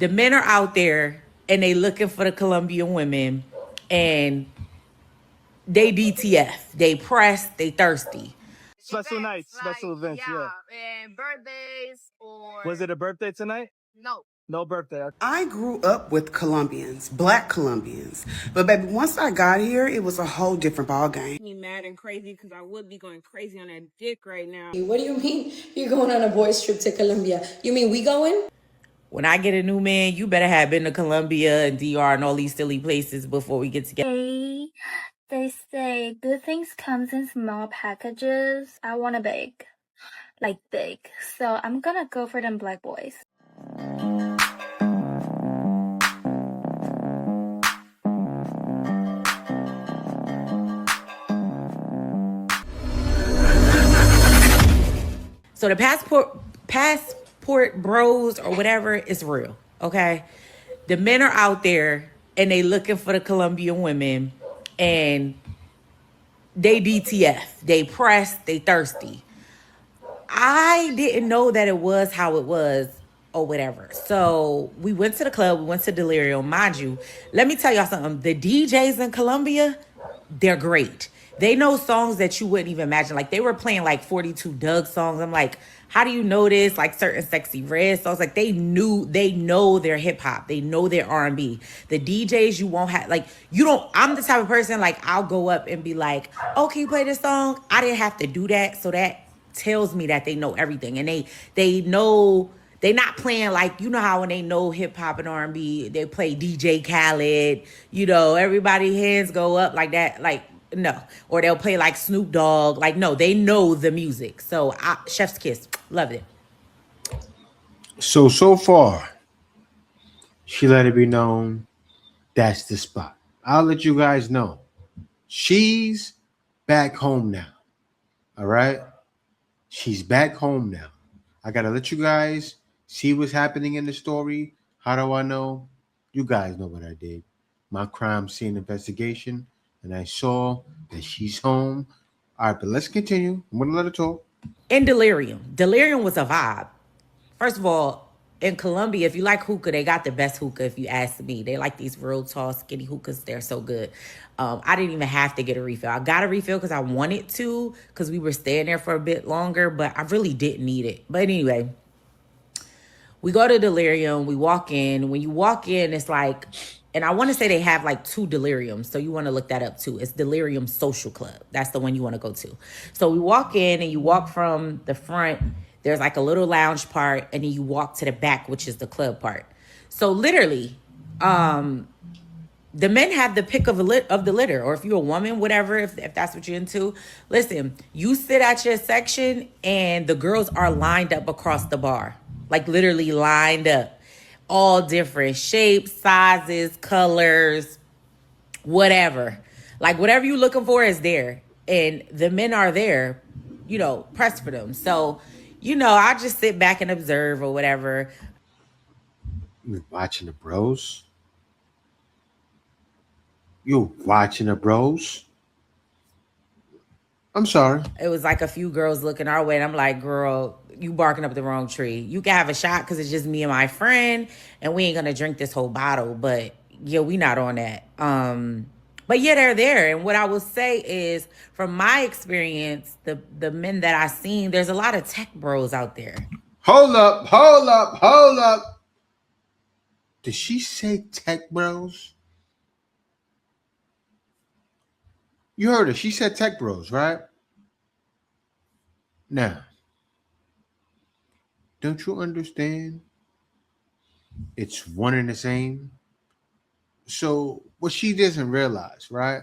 The men are out there and they looking for the Colombian women and they DTF. They pressed, they thirsty. Special events, nights, special events, yeah. And birthdays or. Was it a birthday tonight? No. No birthday. I grew up with Colombians, black Colombians. But baby, once I got here, it was a whole different ball game. Me mad and crazy because I would be going crazy on that dick right now. What do you mean you're going on a boys trip to Colombia? You mean we going? When I get a new man, you better have been to Colombia and DR and all these silly places before we get together. They say good things comes in small packages. I want a big, like big. So I'm gonna go for them black boys. So the passport bros or whatever is real, okay? The men are out there and they looking for the Colombian women and they DTF. They pressed, they thirsty. I didn't know that it was how it was or whatever. So we went to the club, we went to Delirium. Mind you, let me tell y'all something. The DJs in Colombia, they're great. They know songs that you wouldn't even imagine. Like they were playing like 42 Doug songs. I'm like, how do you know this? Like certain Sexy Red songs. Like they know their hip hop. They know their R&B. The DJs you won't have, like you don't, I'm the type of person like I'll go up and be like, oh, can you play this song? I didn't have to do that. So that tells me that they know everything. And they know, they not playing like, you know how when they know hip hop and R&B, they play DJ Khaled, you know, everybody hands go up like that. Like, no. Or they'll play like Snoop Dogg. Like, no, they know the music. So chef's kiss. Loved it. So far, she let it be known that's the spot. I'll let you guys know. She's back home now. All right? She's back home now. I got to let you guys see what's happening in the story. How do I know? You guys know what I did. My crime scene investigation. And I saw that she's home. All right, but let's continue. I'm going to let her talk. In Delirium. Delirium was a vibe. First of all, in Colombia, if you like hookah, they got the best hookah, if you ask me. They like these real tall, skinny hookahs. They're so good. I didn't even have to get a refill. I got a refill because I wanted to, because we were staying there for a bit longer, but I really didn't need it. But anyway, we go to Delirium. We walk in. When you walk in, it's like, and I want to say they have like 2 Deliriums. So you want to look that up too. It's Delirium Social Club. That's the one you want to go to. So we walk in and you walk from the front. There's like a little lounge part. And then you walk to the back, which is the club part. So literally, the men have the pick of the litter. Or if you're a woman, whatever, if that's what you're into. Listen, you sit at your section and the girls are lined up across the bar. Like literally lined up. All different shapes, sizes, colors, whatever. Like whatever you're looking for is there. And the men are there, you know, pressed for them. So, you know, I just sit back and observe or whatever. You watching the bros? You watching the bros? I'm sorry. It was like a few girls looking our way. And I'm like, girl, you barking up the wrong tree. You can have a shot because it's just me and my friend. And we ain't going to drink this whole bottle. But yeah, we not on that. But yeah, they're there. And what I will say is, from my experience, the men that I seen, there's a lot of tech bros out there. Hold up. Did she say tech bros? You heard her. She said tech bros, right? Now, don't you understand? It's one and the same. So what she doesn't realize, right,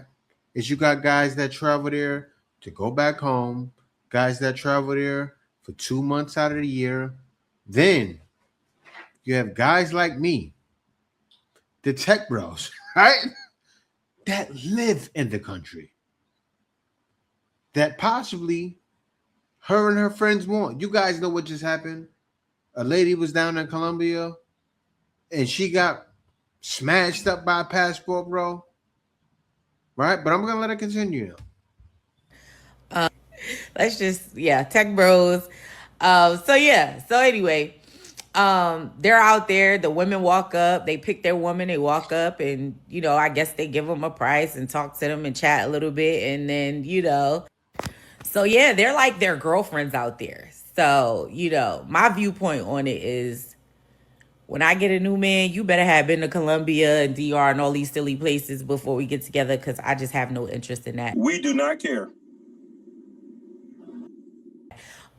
is you got guys that travel there to go back home, guys that travel there for 2 months out of the year. Then you have guys like me, the tech bros, right, that live in the country, that possibly her and her friends want. You guys know what just happened. A lady was down in Colombia and she got smashed up by a passport bro. Right? But I'm going to let her continue. Let's just, tech bros. So anyway, They're out there. The women walk up. They pick their woman. They walk up, and I guess they give them a price and talk to them and chat a little bit, and then So yeah, they're like their girlfriends out there. So my viewpoint on it is, when I get a new man, you better have been to Colombia and DR and all these silly places before we get together, because I just have no interest in that. We do not care.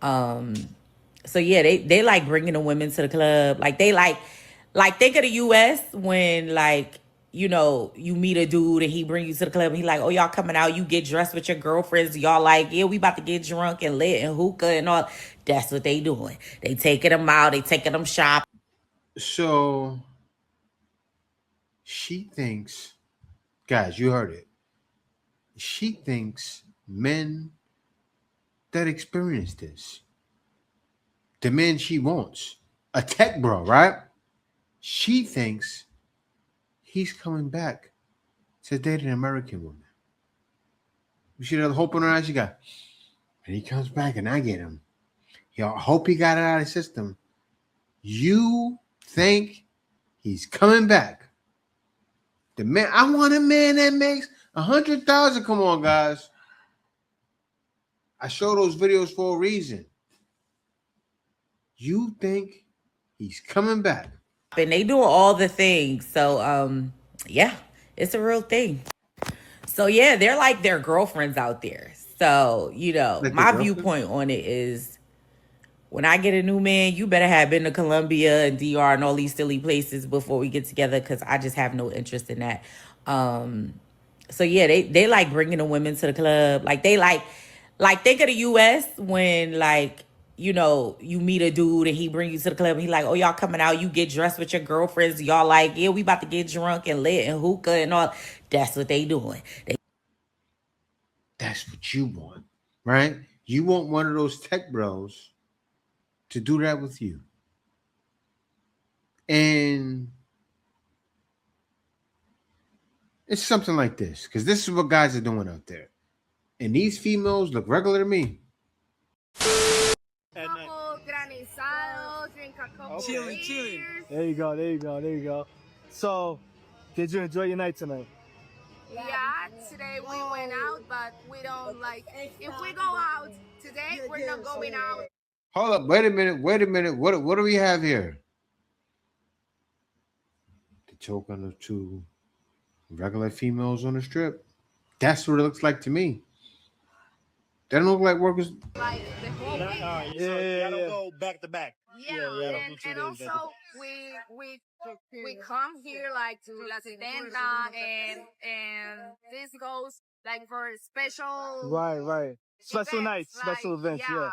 So yeah, they like bringing the women to the club. Like they like think of the US when you meet a dude and he bring you to the club and he like, oh, y'all coming out, you get dressed with your girlfriends, y'all like, yeah, we about to get drunk and lit and hookah and all. That's what they doing. They taking them out, they taking them shopping. So she thinks, guys, you heard it. She thinks men that experience this, the man she wants, a tech bro, right? She thinks he's coming back to date an American woman. You see that hope in her eyes? She got, and he comes back and I get him. I hope he got it out of the system. You think he's coming back? The man, I want a man that makes 100,000. Come on, guys. I show those videos for a reason. You think he's coming back? And they doing all the things. So yeah, it's a real thing. So yeah, they're like their girlfriends out there. So Like my viewpoint on it is, when I get a new man, you better have been to Colombia and DR and all these silly places before we get together, because I just have no interest in that. So yeah, they like bringing the women to the club. Like they like think of the US when you meet a dude and he bring you to the club and he like, oh, y'all coming out, you get dressed with your girlfriends, y'all like, yeah, we about to get drunk and lit and hookah and all. That's what they doing. That's what you want, right? You want one of those tech bros to do that with you. And it's something like this, because this is what guys are doing out there. And these females look regular to me. Chilling. There you go. So, did you enjoy your night tonight? Yeah, today we went out, but we don't like. If we go out today, we're not going out. Hold up, wait a minute. What do we have here? The token of two regular females on the strip. That's what it looks like to me. They don't look like workers. Like the whole week. Yeah. Don't go back to back. Yeah. And also we come here like to La Setenta, and this goes like for special. Right. Special events, nights, special events. Yeah.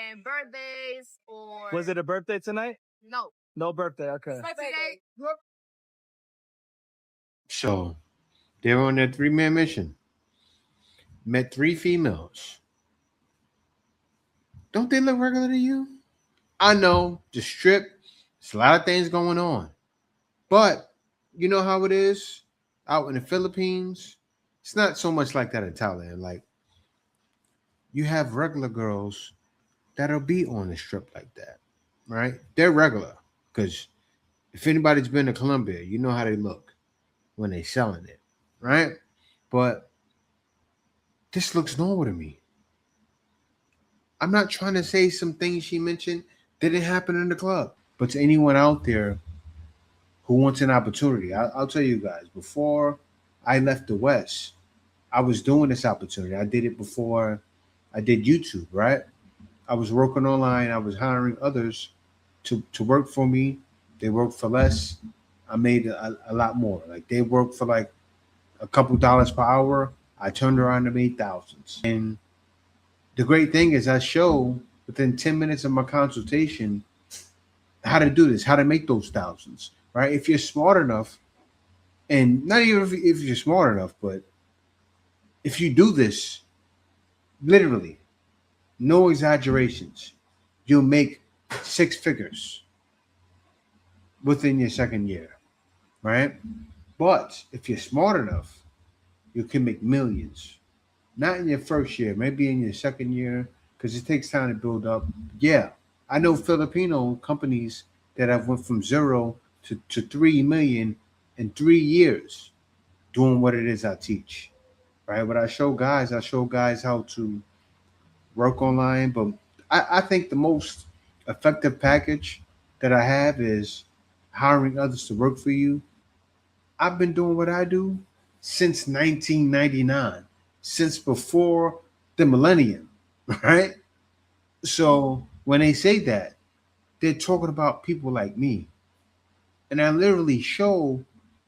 And birthdays or. Was it a birthday tonight? No. No birthday. Okay. Today. So they were on their 3-man mission. Met 3 females. Don't they look regular to you? I know, the strip, there's a lot of things going on. But you know how it is out in the Philippines? It's not so much like that in Thailand. Like, you have regular girls that'll be on the strip like that, right? They're regular. Because if anybody's been to Colombia, you know how they look when they're selling it, right? But this looks normal to me. I'm not trying to say some things she mentioned didn't happen in the club. But to anyone out there who wants an opportunity, I'll tell you guys, before I left the West, I was doing this opportunity. I did it before I did YouTube, right? I was working online. I was hiring others to work for me. They worked for less. I made a lot more. Like, they worked for like a couple dollars per hour. I turned around and made thousands. And the great thing is I show within 10 minutes of my consultation how to do this, how to make those thousands, right? If you're smart enough, and not even if you're smart enough, but if you do this, literally, no exaggerations, you'll make 6 figures within your second year, right? But if you're smart enough, you can make millions. Not in your first year, maybe in your second year, because it takes time to build up. Yeah, I know Filipino companies that I've went from 0 to 3 million in 3 years doing what it is I teach. Right? What I show guys how to work online. But I think the most effective package that I have is hiring others to work for you. I've been doing what I do since 1999, since before the millennium, right? So when they say that, they're talking about people like me. And I literally show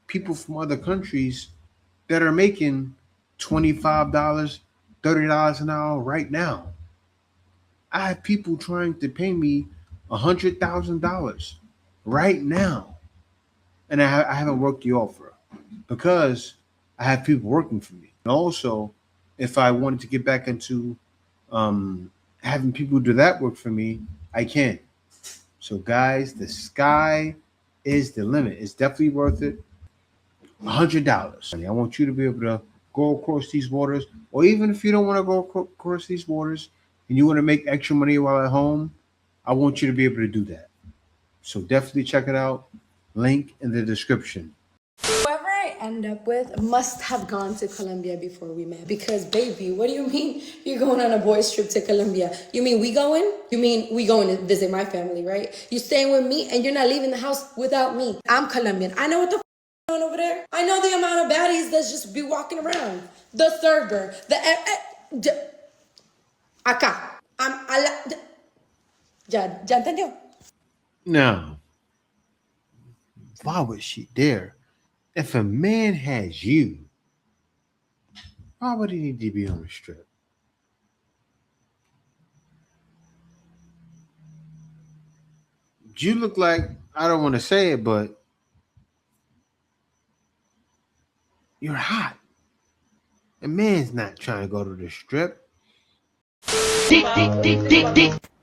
people from other countries that are making $25, $30 an hour right now. I have people trying to pay me $100,000 right now, and I haven't worked the offer because I have people working for me. And also, if I wanted to get back into having people do that work for me, I can. So, guys, the sky is the limit. It's definitely worth it. $100. I want you to be able to go across these waters, or even if you don't want to go across these waters and you want to make extra money while at home, I want you to be able to do that. So definitely check it out. Link in the description. Whoever I end up with must have gone to Colombia before we met. Because, baby, what do you mean you're going on a boys' trip to Colombia? You mean we going? You mean we going to visit my family, right? You staying with me and you're not leaving the house without me. I'm Colombian. I know what the on over there. I know the amount of baddies that's just be walking around. The server, acá. Ya entendió. Now, why was she there? If a man has you, why would he need to be on the strip? You look like, I don't want to say it, but you're hot. A man's not trying to go to the strip.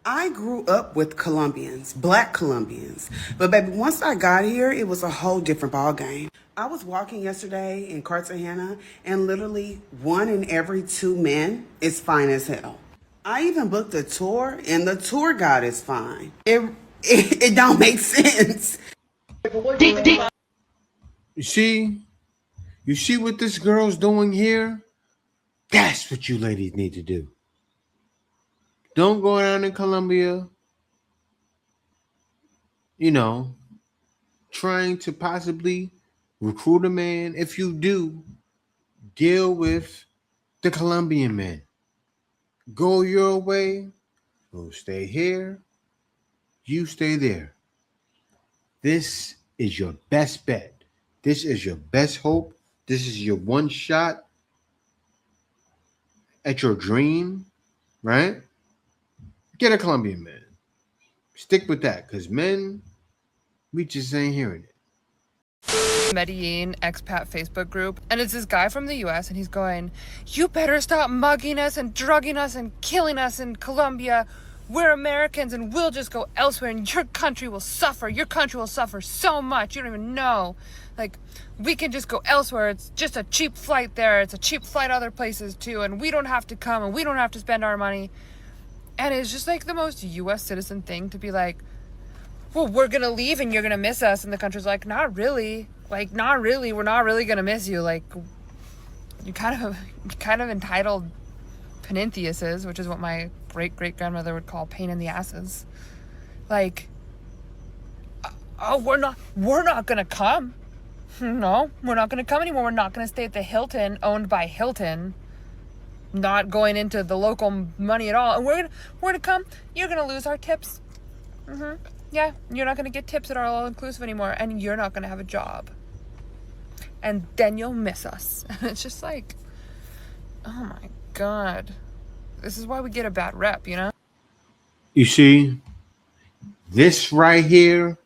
I grew up with Colombians, black Colombians. But baby, once I got here, it was a whole different ball game. I was walking yesterday in Cartagena, and literally 1 in every 2 men is fine as hell. I even booked a tour, and the tour guide is fine. It don't make sense. You see? You see what this girl's doing here? That's what you ladies need to do. Don't go down in Colombia, you know, trying to possibly recruit a man. If you do, deal with the Colombian men. Go your way, we'll stay here, you stay there. This is your best bet. This is your best hope. This is your one shot at your dream, right? Get a Colombian man. Stick with that, because men, we just ain't hearing it. Medellin expat Facebook group, and it's this guy from the US, and he's going, "You better stop mugging us and drugging us and killing us in Colombia. We're Americans and we'll just go elsewhere and your country will suffer. Your country will suffer so much. You don't even know. Like, we can just go elsewhere. It's just a cheap flight there. It's a cheap flight other places too, and we don't have to come and we don't have to spend our money." And it's just like the most US citizen thing to be like, well, we're gonna leave and you're gonna miss us. And the country's like, not really. Like, not really. We're not really gonna miss you. Like, you kind of entitled peninthiuses, which is what my great-great-grandmother would call pain in the asses. Like, oh, we're not gonna come. No, we're not gonna come anymore. We're not gonna stay at the Hilton owned by Hilton, not going into the local money at all. And we're gonna come. You're gonna lose our tips. Yeah, you're not gonna get tips at our all-inclusive anymore, and you're not gonna have a job. And then you'll miss us. And it's just like, oh my God. This is why we get a bad rep, you know? You see, this right here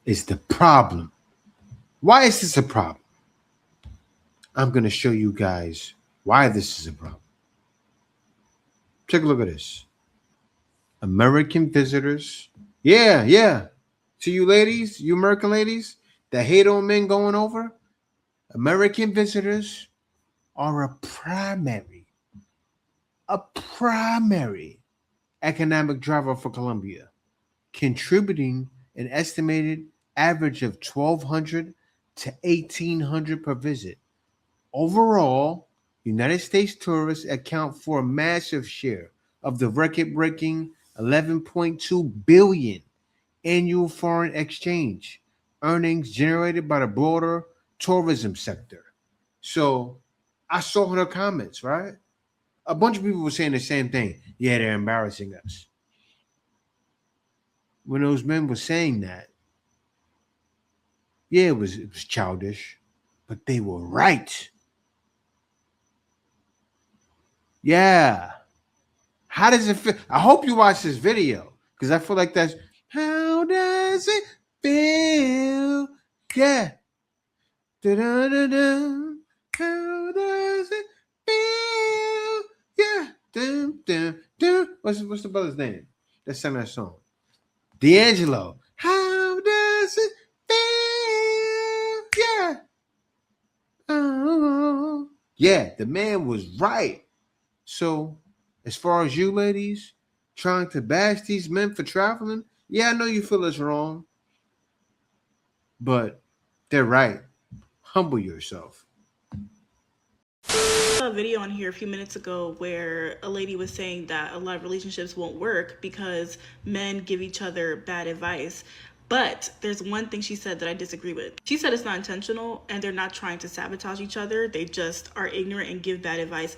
is the problem. Why is this a problem? I'm going to show you guys why this is a problem. Take a look at this. American visitors. Yeah. To you ladies, you American ladies that hate on men going over, American visitors are a primary economic driver for Colombia, contributing an estimated average of 1,200 to 1,800 per visit. Overall, United States tourists account for a massive share of the record-breaking 11.2 billion annual foreign exchange earnings generated by the broader tourism sector. So I saw in the comments, right? A bunch of people were saying the same thing. Yeah, they're embarrassing us. When those men were saying that, yeah, it was childish, but they were right. Yeah. How does it feel? I hope you watch this video because I feel like that's how does it feel? Yeah. Da-da-da-da. How does it feel? Yeah. Dun, dun, dun. What's the brother's name that sang that song? D'Angelo. How does it feel? Yeah. Oh. Yeah, the man was right. So, as far as you ladies trying to bash these men for traveling, yeah, I know you feel it's wrong, but they're right. Humble yourself. A video on here a few minutes ago where a lady was saying that a lot of relationships won't work because men give each other bad advice. But there's one thing she said that I disagree with. She said it's not intentional and they're not trying to sabotage each other. They just are ignorant and give bad advice.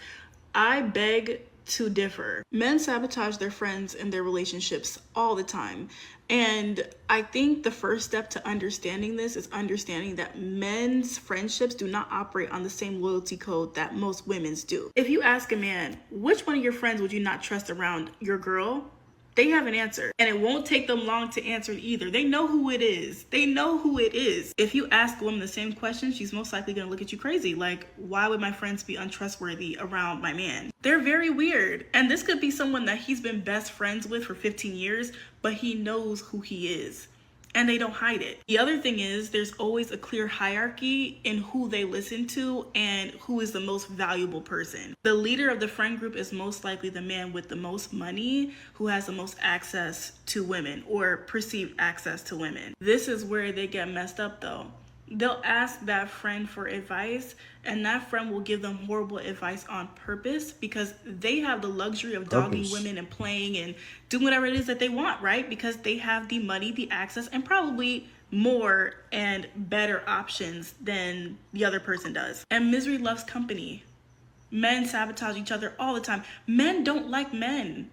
I beg to differ. Men sabotage their friends and their relationships all the time. And I think the first step to understanding this is understanding that men's friendships do not operate on the same loyalty code that most women's do. If you ask a man, which one of your friends would you not trust around your girl? They have an answer, and it won't take them long to answer it either. They know who it is. They know who it is. If you ask a woman the same question, she's most likely gonna look at you crazy. Like, why would my friends be untrustworthy around my man? They're very weird. And this could be someone that he's been best friends with for 15 years, but he knows who he is. And they don't hide it. The other thing is there's always a clear hierarchy in who they listen to and who is the most valuable person. The leader of the friend group is most likely the man with the most money who has the most access to women or perceived access to women. This is where they get messed up though. They'll ask that friend for advice and that friend will give them horrible advice on purpose because they have the luxury of dogging women and playing and doing whatever it is that they want, right? Because they have the money, the access, and probably more and better options than the other person does. And misery loves company. Men sabotage each other all the time. Men don't like men.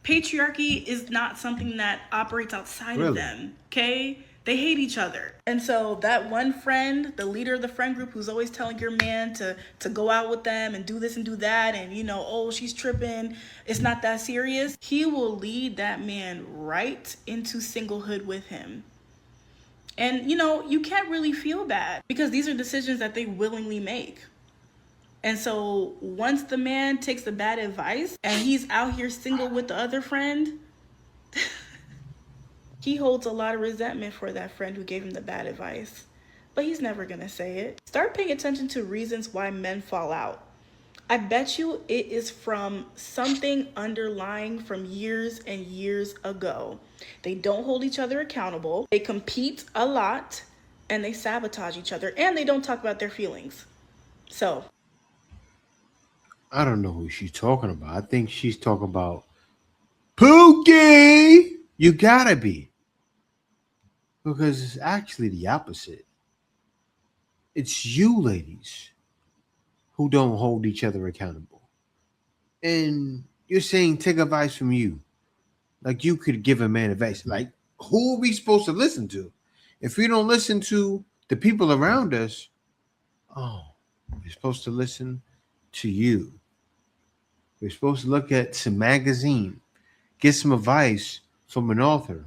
Patriarchy is not something that operates outside of them, okay? They hate each other. And so that one friend, the leader of the friend group who's always telling your man to go out with them and do this and do that and, you know, oh, she's tripping, it's not that serious. He will lead that man right into singlehood with him. And, you know, you can't really feel bad because these are decisions that they willingly make. And so once the man takes the bad advice and he's out here single with the other friend, he holds a lot of resentment for that friend who gave him the bad advice. But he's never gonna say it. Start paying attention to reasons why men fall out. I bet you it is from something underlying from years and years ago. They don't hold each other accountable, they compete a lot, and they sabotage each other, and they don't talk about their feelings. So I don't know who she's talking about. I think she's talking about Pookie. You gotta be. Because it's actually the opposite. It's you, ladies, who don't hold each other accountable. And you're saying take advice from you. Like you could give a man advice. Like, who are we supposed to listen to? If we don't listen to the people around us, oh, we're supposed to listen to you. We're supposed to look at some magazine, get some advice from an author.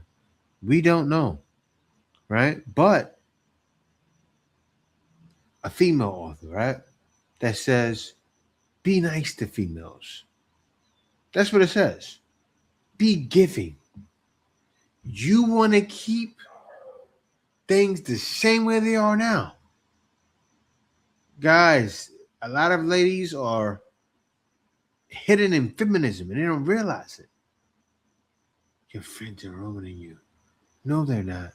We don't know, right? But a female author, right? That says, be nice to females. That's what it says. Be giving. You want to keep things the same way they are now. Guys, a lot of ladies are hidden in feminism and they don't realize it. Your friends are ruining you. No, they're not.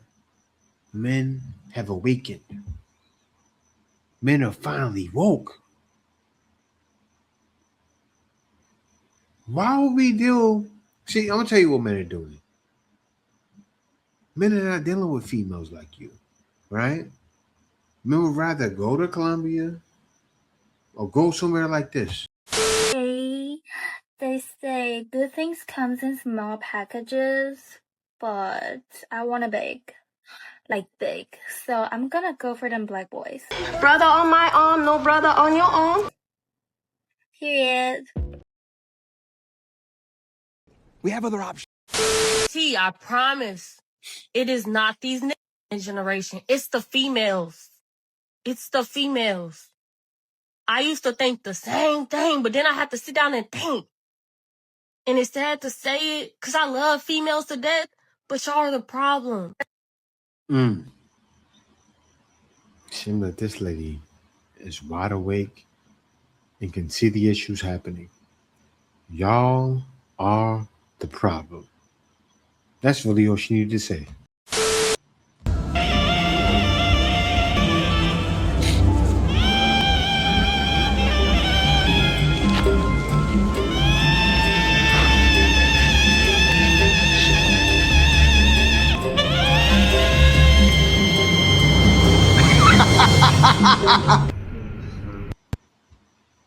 Men have awakened. Men are finally woke. Why would we deal? See, I'm gonna tell you what men are doing. Men are not dealing with females like you, right? Men would rather go to Colombia or go somewhere like this. They say good things comes in small packages, but I want a big. Like big. So I'm gonna go for them black boys. Brother on my arm, no brother on your arm. Period. We have other options. See, I promise. It is not these generation. It's the females. It's the females. I used to think the same thing, but then I had to sit down and think. And it's sad to say it, because I love females to death, but y'all are the problem. Seems like this lady is wide awake and can see the issues happening. Y'all are the problem. That's really all she needed to say.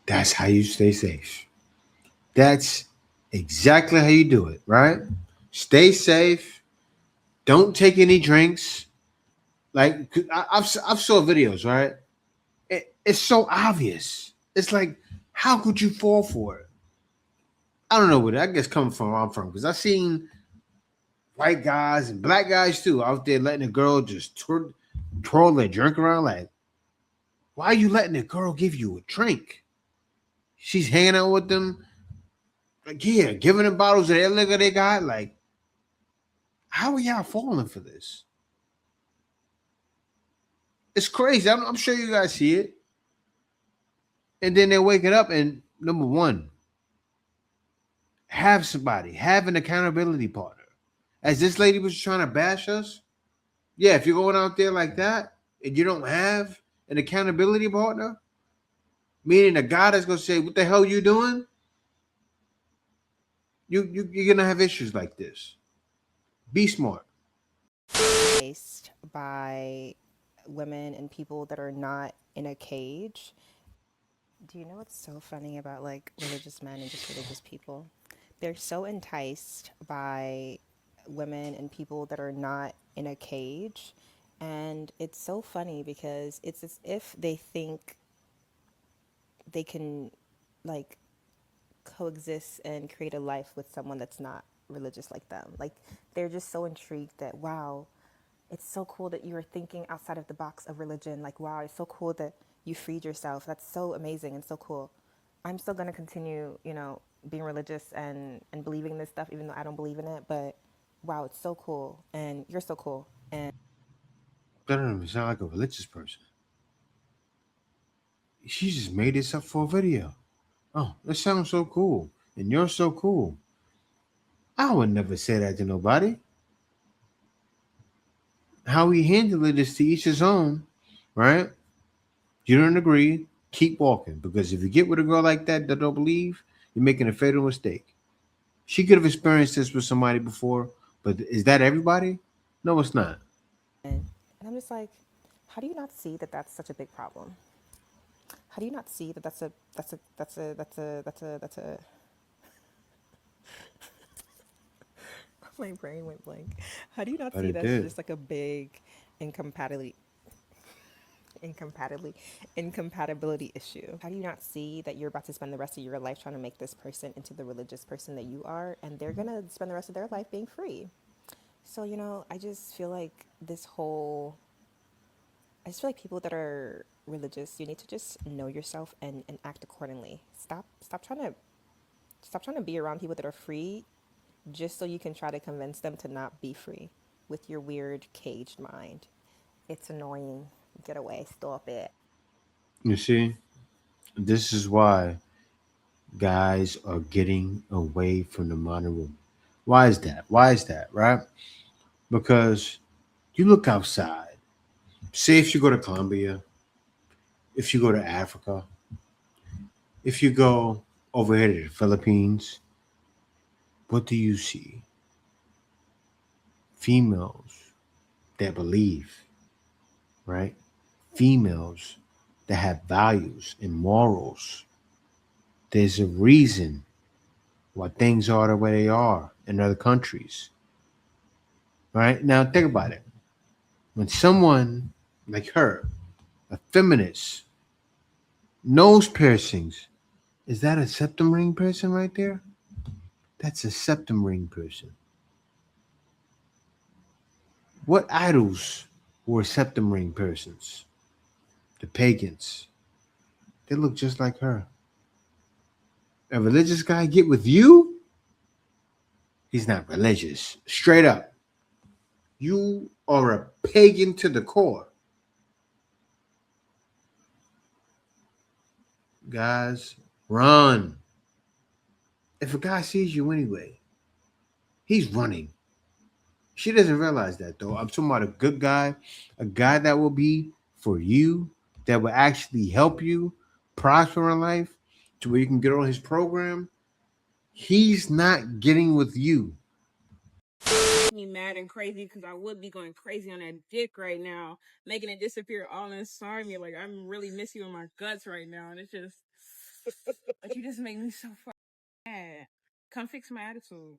That's how you stay safe. That's exactly how you do it, right? Stay safe. Don't take any drinks. Like I've saw videos, right? It's so obvious. It's like, how could you fall for it? I don't know what I guess coming from where I'm from, because I've seen white guys and black guys too out there letting a girl just twirl their drink around. Like, why are you letting a girl give you a drink? She's hanging out with them, like, yeah, giving them bottles of their liquor they got. Like, how are y'all falling for this? It's crazy. I'm sure you guys see it. And then they're waking up and number one, have an accountability partner. As this lady was trying to bash us, yeah, if you're going out there like that and you don't have an accountability partner, meaning a guy that's gonna say, "What the hell you doing?" You're gonna have issues like this. Be smart. By women and people that are not in a cage. Do you know what's so funny about like religious men and just religious people? They're so enticed by women and people that are not in a cage. And it's so funny because it's as if they think they can like coexist and create a life with someone that's not religious like them. Like they're just so intrigued that, wow, it's so cool that you are thinking outside of the box of religion. Like, wow, it's so cool that you freed yourself. That's so amazing and so cool. I'm still going to continue, being religious and believing in this stuff, even though I don't believe in it. But wow, it's so cool. And you're so cool. And That don't even sound like a religious person. She just made this up for a video. Oh, that sounds so cool. And you're so cool. I would never say that to nobody. How we handle it is to each his own, right? You don't agree, keep walking. Because if you get with a girl like that don't believe, you're making a fatal mistake. She could have experienced this with somebody before, but is that everybody? No, it's not. and I'm just like, how do you not see that that's such a big problem? How do you not see that that's a my brain went blank. How do you not But see it that's did. just like a big incompatibility incompatibility issue? How do you not see that you're about to spend the rest of your life trying to make this person into the religious person that you are, and they're gonna spend the rest of their life being free? So, I just feel like I just feel like people that are religious, you need to just know yourself and act accordingly. Stop trying to be around people that are free just so you can try to convince them to not be free with your weird caged mind. It's annoying. Get away. Stop it. You see, this is why guys are getting away from the modern woman. Why is that? Right? Because you look outside, say if you go to Colombia, if you go to Africa, if you go over here to the Philippines, what do you see? Females that believe, right? Females that have values and morals. There's a reason why things are the way they are in other countries. Right? Now think about it. When someone like her, a feminist, nose piercings, is that a septum ring person right there? That's a septum ring person. What idols were septum ring persons? The pagans. They look just like her. A religious guy get with you? He's not religious. Straight up. You are a pagan to the core. Guys, run. If a guy sees you anyway, he's running. She doesn't realize that though. I'm talking about a good guy, a guy that will be for you, that will actually help you prosper in life to where you can get on his program. He's not getting with you. Me mad and crazy because I would be going crazy on that dick right now, making it disappear all inside me. Like, I'm really miss you in my guts right now, and it's just like you just make me so fucking mad. Come fix my attitude.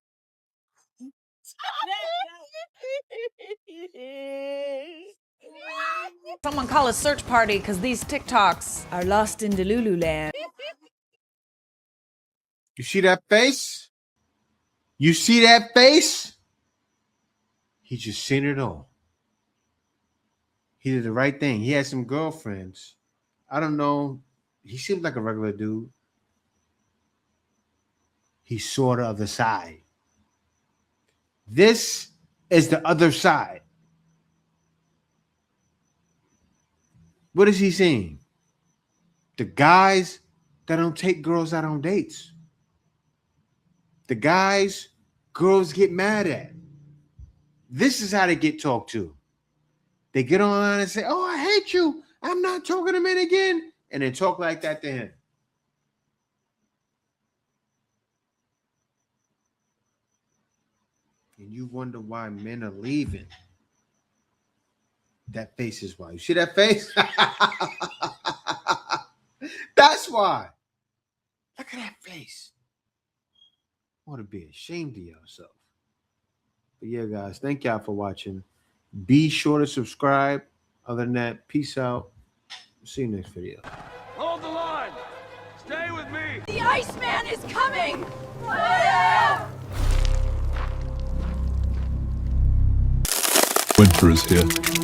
Someone call a search party because these TikToks are lost in Delulu land. You see that face? You see that face? He just seen it all. He did the right thing. He had some girlfriends. I don't know. He seemed like a regular dude. He saw the other side. This is the other side. What is he saying? The guys that don't take girls out on dates. The guys girls get mad at. This is how they get talked to. They get online and say, "Oh, I hate you. I'm not talking to men again." And then talk like that to him. And you wonder why men are leaving. That face is why. You see that face? That's why. Look at that face. Want to be ashamed of yourself. But yeah, guys, thank y'all for watching. Be sure to subscribe. Other than that, peace out. See you next video. Hold the line. Stay with me. The Iceman is coming! Winter is here.